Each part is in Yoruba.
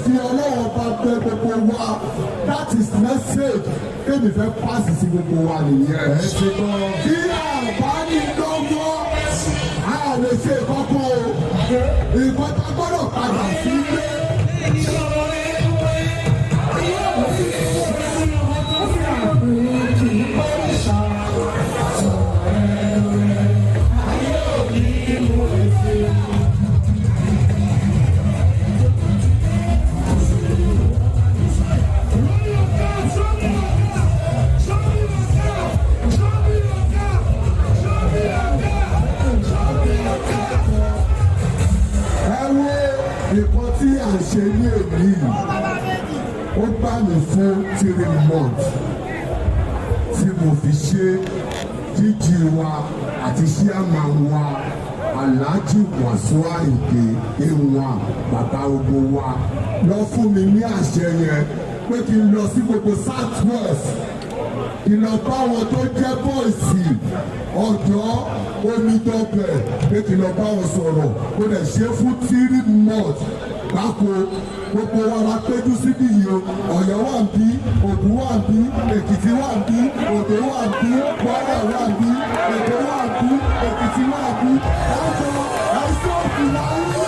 fi ọlọ́wọ́ bá gbé gbogbo wa that is message kémi fẹ́ pass sí gbogbo wa nìyẹn. bí àbá ní lọ́wọ́ a lè ṣe kọ́kọ́ o ìgbọ́n tá gbọ́dọ̀ padà sí ilé. Nǹkan tí à ń ṣe ní èyí ó gbà mí fún 3 months tí mo fi ṣe jíjí wa àti ṣíàmà wa Alhaji Wasiu Ayinde Ewan bàbá gbogbo wa lọ fún mi ní àṣẹ yẹn pé kí n lọ sí gbogbo South West kí n lọ bá wọn tó jẹ́ bọ́ọ̀sì ọ̀dọ́ Omidọ́bẹ̀ pé kí n lọ bá wọn sọ̀rọ̀ kó lè ṣe fún 3 months gbáko gbogbo wa la péjú síbí yìí o Ọ̀yọ́ wà ń bí Ògùn wà ń bí Èkìtì wà ń bí Òǹdó wà ń bí Kwara wà ń bí Èkó wà ń bí Èkìtì wà ń bí lájọ àìsàn òkùnrin ayé.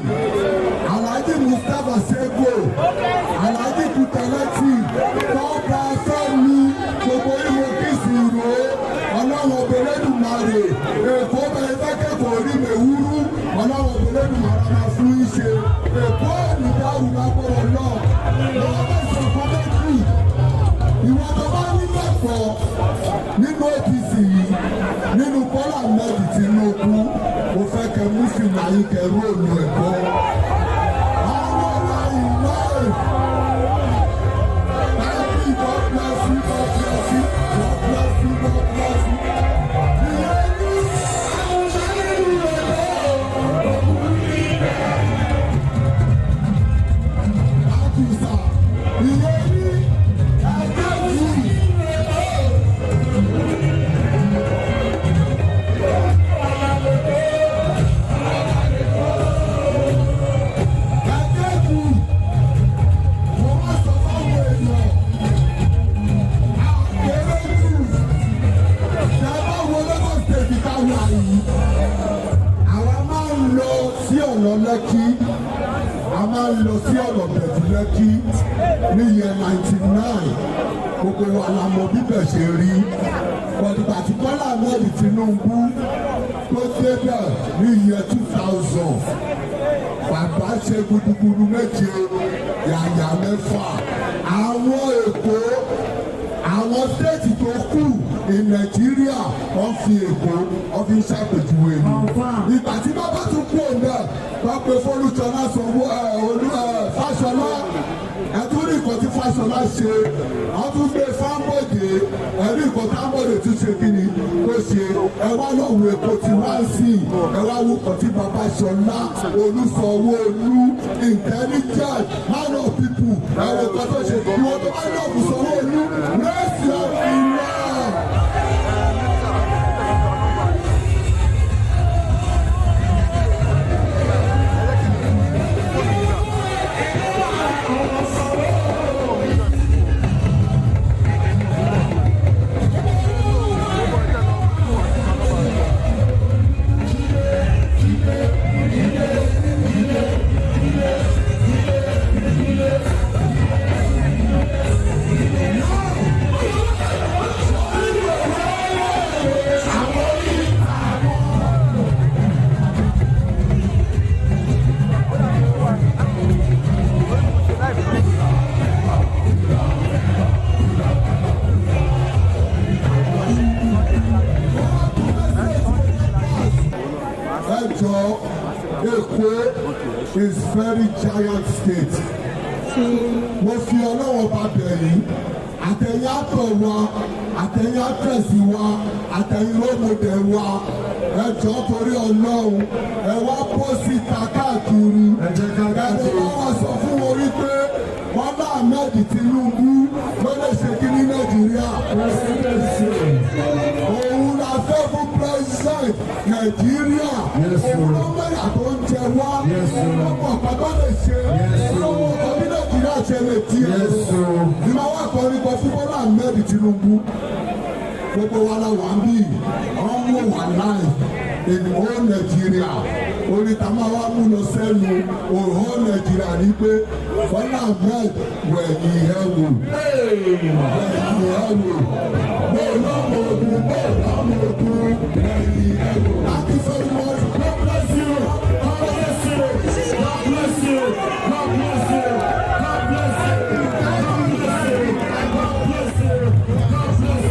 Alhaji Mustapha Sego, Alhaji Kutalati, Tọ́ba Fẹ́mi, gbogbo ìwé kìsì ìró, ọlọ́wọ́ Olódùmarè, Èkó bẹ̀rẹ̀ fẹ́kẹ̀kọ̀ọ́ rí mẹ́wúrú, ọlọ́wọ́ Olódùmarè máa fún ìṣe, Èkó ìdáhùn lágbọ́rọ̀ náà, lọ́wọ́ bẹ̀sẹ̀ kọ́mẹ́tì, ìwọ tó bá nígbàgbọ́ nínú APC yìí, nínú Bọ́lá Ahmed Tinubu, mo fẹ́ kẹ́ mú fìlà yìí kẹ́ róòlù Èkó. Lẹ́kí a máa ń lọ sí ọ̀nà bẹ̀tù Lẹ́kí ní yẹn 99 gbogbo wa la mọ bíbẹ̀ ṣe rí ọ̀dùgbà tí Bọ́lá Ahmed Tinubu tó débẹ̀ ní yẹn 2000 bàbá ṣe gudugudu méje yàyà mẹ́fà àwọn Èkó àwọn stéètì tó kù ní Nàìjíríà wọ́n fi Èkó wọ́n fi ṣàpèjúwe ni ìgbà tí bàbá tún kú ọ̀nà wọ́n pe Fọlúṣọlá Sanwó Fáṣọlá ẹ̀tún ní nǹkan tí Fáṣọlá ṣe wọ́n tún gbé Fáńbọ̀dé ẹ̀rí nǹkan Fáńbọ̀dé tún ṣe kí ni kó ṣe ẹ wá lọ́wọ́ Èkó tí wá sí ẹ wá wú kan tí bàbá Ṣọlá Olúsanwó-Olú intelligent man of people ẹ̀rọ kan tó ṣe kí wọ́n tó bá lọ́wọ́ Sanwó-Olú rẹ́sì ọ̀fìn náà. No! Èkó is very giant state. Mo fi ọlọ́wọ́ bá bẹ̀ yìí. Àtẹ̀yìn àtọ̀ wa, àtẹ̀yìn àtẹ̀sí wa, àtẹ̀yìn lómọdé wa. Ẹ jọ̀ọ́ torí Ọlọ́run, ẹ wá pósítà káàkiri. Ẹni wá wá sọ fún orí pé Bọ́lá Ahmed Tinubu ló lè ṣe kí ní Nàìjíríà. Òun la fẹ́ fún president Nàìjíríà. Òun ló mẹ́yà tó ń jẹ wá. Ọmọ ọ̀pá lè ṣe. Olówó ọkọ̀ bí Nàìjíríà ṣe lè tiẹ̀. Ìmọ̀ wà kọ́ nípa fún Bọ́lá Ahmed Tinubu. Gbogbo wa la wà ń bí ọmọ wà láì ènìyàn ó Nàìjíríà oríta máa wá mú lọ sẹ́nu òhún Nàìjíríà ní pé Bọ́lá Ahmed wẹ̀yìn ẹ̀ wò wẹ̀yìn ẹ̀ wò bẹ́ẹ̀ lọ́mọ ogun bẹ́ẹ̀ lọ́mọ ogun wẹ̀yìn ẹ̀ wò. Láti fẹ́ mọ́ God bless you, God bless you, God bless you, God bless you, God bless you, God bless you, God bless you, God bless you.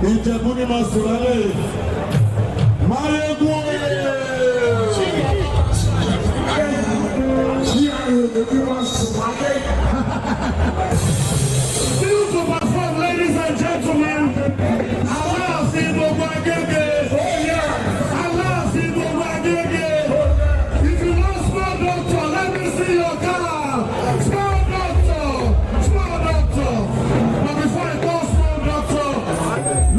Ìjẹ̀bú ni mo sọ̀rọ̀ lé. Máyégún Still to perform, ladies and gentlemen. Aláàfin gbogbo Agége. Aláàfin gbogbo Agége. If you want small doctor, let me see your car. Small doctor. Small doctor. But before I call small doctor,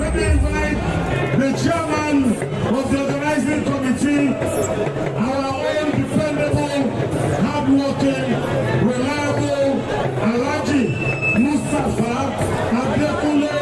let me invite the chairman of the organizing committee, our own dependable, hardworking, reliable, Alhaji Mustapha Adekunle.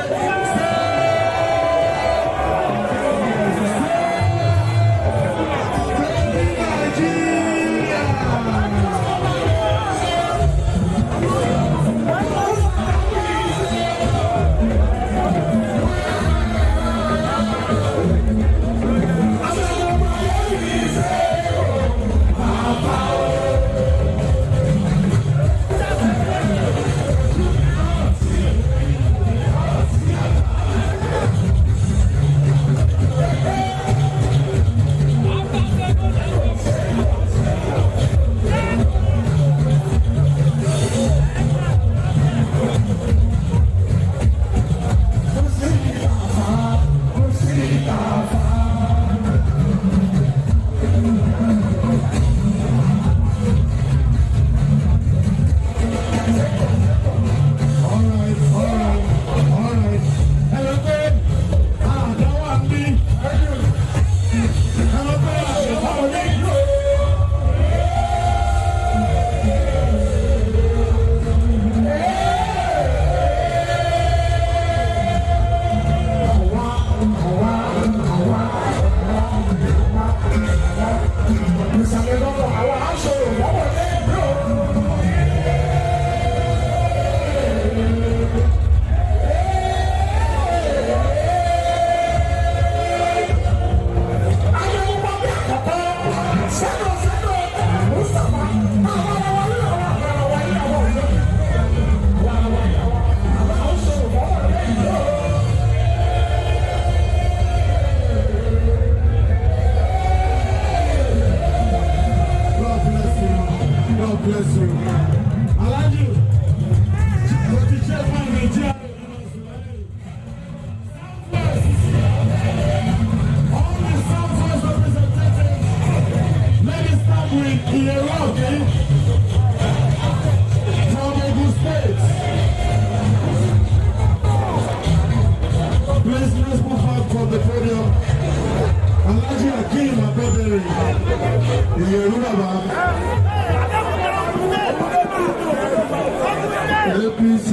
APC,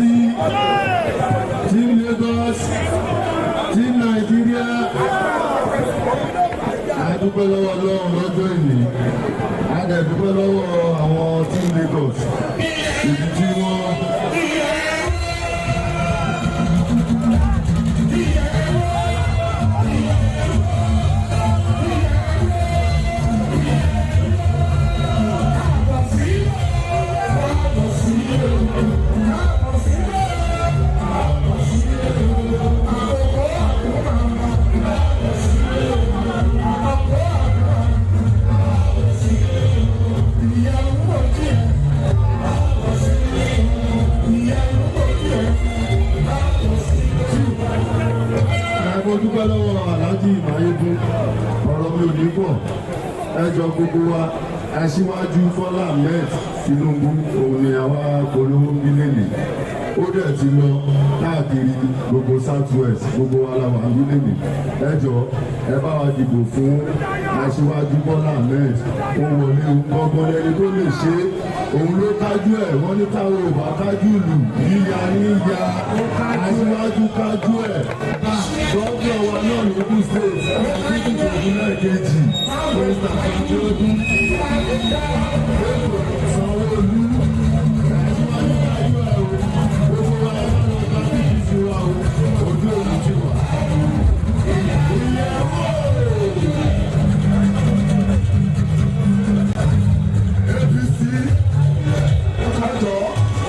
Team Lagos, Team Nigeria. A dúpẹ́ lọ́wọ́ Ọlọ́run lọ́jọ́ ìní. A dẹ̀ dúpẹ́ lọ́wọ́ àwọn Team Lagos. Ibi tí wọ́n. Dúpẹ́ lọ́wọ́ Alhaji Mayegun ọ̀rọ̀ mi ò ní pọ̀ ẹjọ́ gbogbo wa Aṣíwájú Bọ́lá Ahmed Tinubu òun ni àwa polówó bílẹ̀lì ó dẹ̀ ti lọ káàkiri gbogbo South West gbogbo aláwa bílẹ̀lì ẹjọ́ ẹ bá wa dìbò fún Aṣíwájú Bọ́lá Ahmed ó wọlé gbọ́gbọ́n lẹ́ni tó lè ṣe òun ló kájú ẹ̀ wọ́n ní táwọn ò bá kájú lù yíya níyà Aṣíwájú kájú ẹ̀ gọ́ọ̀gọ́ wa náà ní Ogun State títí tó ìpínlẹ̀ kejì Mr. Abiodun Sanwó-Olú Aṣíwájú kájú ẹ̀ o gbogbo wa ẹ̀ máa lọ bá bíbí sí wa o ojú òun ti wà. APC ẹjọ́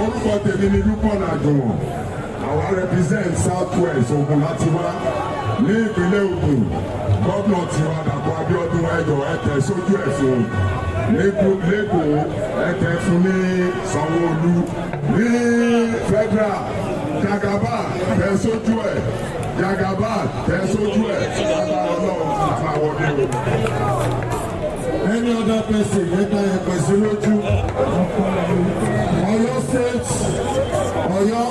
orúkọ tèmi ni Lukman Ajuwon àwa represent South West Ogun láti wá ní ìpínlẹ̀ Ògùn gómìnà tiwa Dàpọ̀ Abíọ́dún ẹjọ́ ẹ̀tẹ̀ sójú ẹ̀ fún lẹ́kọ̀ọ́ ẹ̀tẹ̀ fún ní Sanwó-Olú ní federal Jagaba tẹ̀ sójú ẹ̀ Jagaba tẹ̀ sójú ẹ̀ Ọlọ́run àfàwọ́dé o. Any other person yẹta yẹ pẹ̀sí lójú Ọ̀yọ́ State Ọ̀yọ́.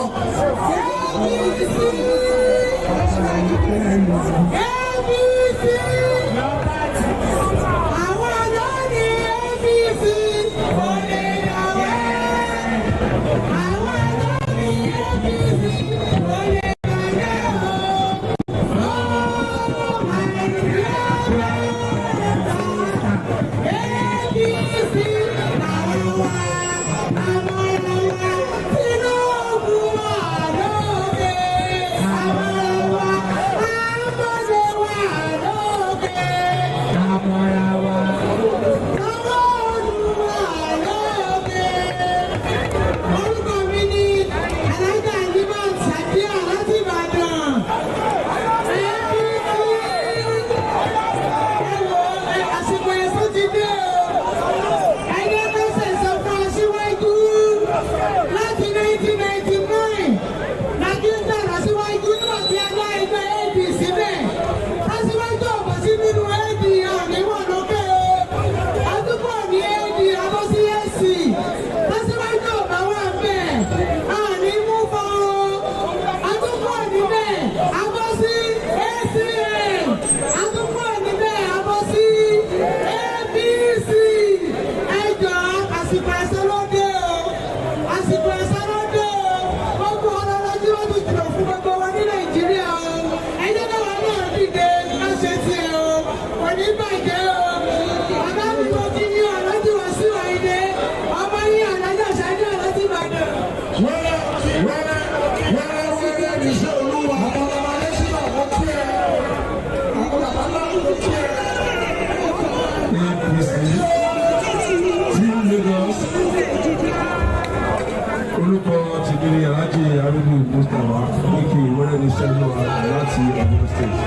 Orúkọ ti ní Alhaji Arúgbó Mustapha Ike ìwọ́rẹ́ ní sẹ́nu láti Ogun State.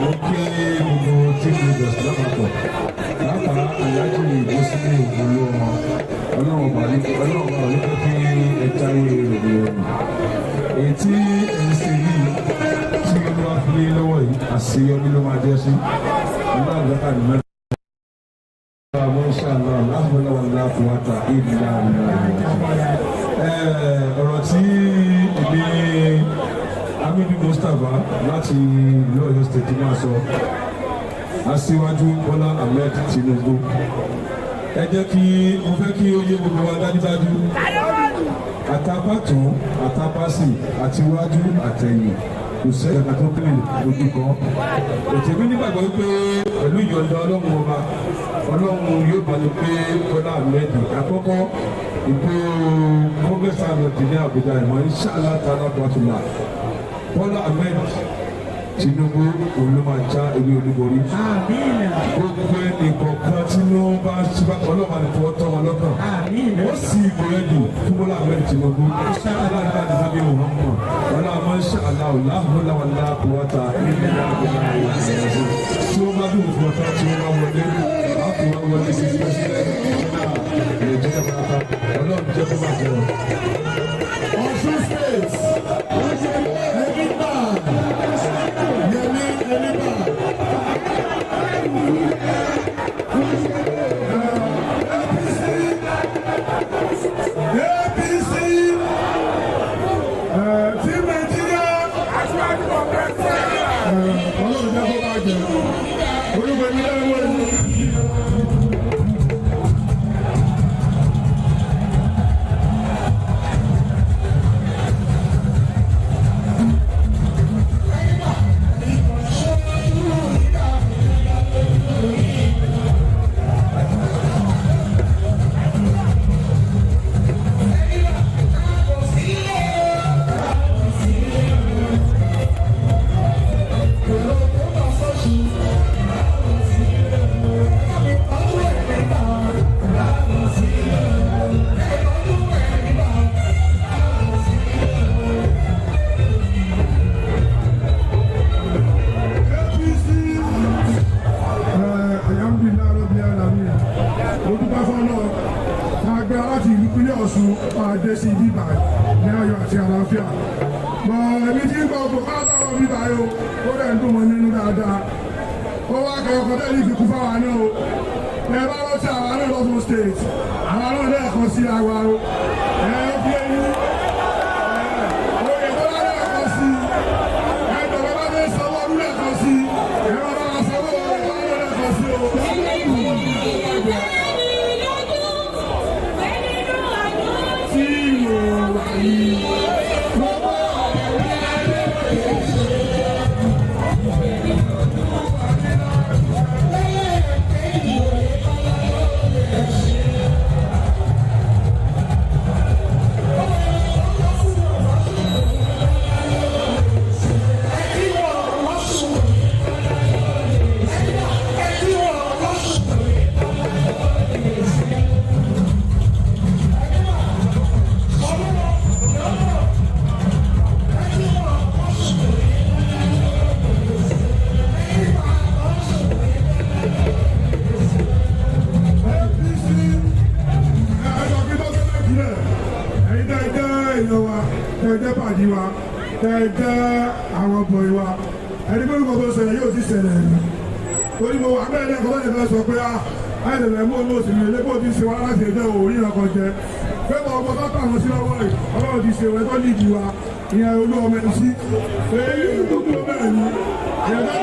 Mo kí gbogbo Team Lagos lápapọ̀ lápá Alhaji Muslim ìlú wọn ọlọ́run bá ní kí ẹja yé rèé ọ̀nà. Èyí tí ẹni ṣe yìí tí wọ́n bá fi lé lọ́wọ́ yìí àṣeyọrí ló máa jẹ́ sí. Nígbà àgbàkà ní mẹ́ta. Inshallah, alhamdulillah, wàlá quwwata illa billah. Ọ̀rọ̀ tí èmi Hamidu Mustapha láti ìlú Ọ̀yọ́ State máa sọ Aṣíwájú Bọ́lá Ahmed Tinubu. Ẹ jẹ́ kí mo fẹ́ kí ó yé gbogbo wa dájúdájú àtàbàtún àtàbàsì àti iwájú àtẹ̀yìn kò sẹ́yìn kan tó kílè lójú kan. Òtẹ̀mí nígbàgbọ́ pé pẹ̀lú ìyọ̀ǹda ọlọ́run ọba ọlọ́run yóò bá ní pé Bọ́lá Ahmed àkọ́kọ́ ìpè kọ́ngẹ́sì àlọ́dì ní Àbújá ìmọ̀ inshallah ta'ala bọ́tùlá Bọ́lá Ahmed Tinubu olùmọ̀já ilé olúborí. Gbogbo ẹnì kọ̀ọ̀kan tí wọ́n bá ṣíbá ọlọ́mọ àti fọwọ́ tọ́ wọn lọ́kàn. Wọ́n sì ìbò ẹ̀dì fún Bọ́lá Ahmed Tinubu. Aláàbá ní sábẹ́ Muhammad. Ọlọ́mọ inshallah ọ̀làhùnláwàlá kùwàtà ilẹ̀ àgbẹ̀lá ìlú. Tí wọ́n bá dùn fún ọ̀tá tí wọ́n bá wọlé, àpò wọn wọlé sí pẹ́sílẹ̀ Ọlọ́run jẹ́ kó máa jẹun. Ọ̀ṣun State. Adé sí bíbá ní ayọ̀ àti àlàáfíà. Ẹbí tí ń gbọ́ ọkọ̀ káàtà wọn bíbá yìí ó dẹ̀ ń dùn wọn nínú dáadáa. Ó wá kẹ́kọ̀ọ́ kọ́tẹ́ ní ìfikún fáwa náà o. Ẹ bá lọ sí àwa náà lọ́sùn state. Àwa náà lẹ́ẹ̀kan sí àwa o. Ẹ fi ẹyin. Oyè tó bá lẹ́ẹ̀kan sí. Ẹ jọ̀wọ́ bá dé sanwó ọdún lẹ́ẹ̀kan sí. Ẹ bá bá wa sanwó ọdún lẹ́ẹ̀kan sí o. Ẹ̀jẹ̀ pàdé wa, ẹ̀jẹ̀ àwọn bọ̀ ìwà, ẹni pé kò tó ṣẹlẹ̀ yóò ti ṣẹlẹ̀ rí. Torí mo wà bẹ́ẹ̀ lẹ́kọ̀ọ́ lọ́dẹ̀ fẹ́ sọ pé àìdẹ̀lẹ̀ mú olóò sí ilé bó ti ṣe wá láti ẹ̀jẹ̀ òórí ọkọ̀ jẹ. Pé mo ọkọ̀ tó tàwọn sí lọ́wọ́ rẹ̀, ọlọ́run ti ṣe ìwé tó nídìí wa, ìyẹn olú ọmọ ẹni sí. Èyí tó kúrò bẹ́ẹ̀ ni, ìyẹn tó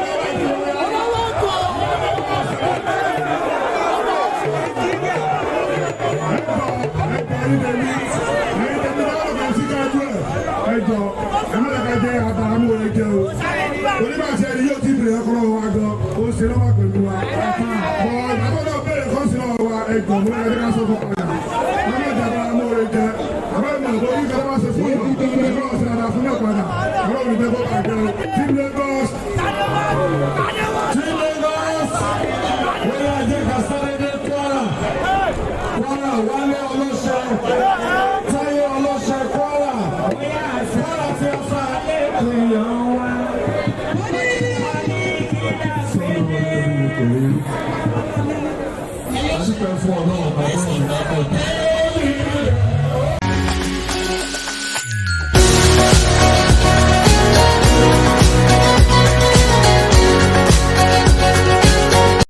ẹjọ ẹmọlẹka jẹ àtàlámù rẹ jẹ o onígbàtí ẹni yóò ti bèrè ọkọ wa gan o ṣe lọ́wọ́ pẹ̀lú wa bọ àbọdọ bèrè kọ sí lọ́wọ́ wa ẹjọ mo lè ká sọ fún padà ọmọ ìjà àtàlámù rẹ jẹ àbẹ̀mọ̀ ìgbòho ìgbà wà ṣe fún ìgbà ẹgbẹ́ ọ̀sẹ̀ àdá fún mẹ́padà ọlọ́run ìjẹ́ kó bàjẹ́ o Team Lagos wọ́n yà jẹ́ kàṣálẹ́dẹ́ Kwara wálé ọlọ́ṣẹ́ táyé ọlọ́ṣẹ́ Kwara tí ó fa èèyàn wá. Adúpẹ́ fún Ọlọ́run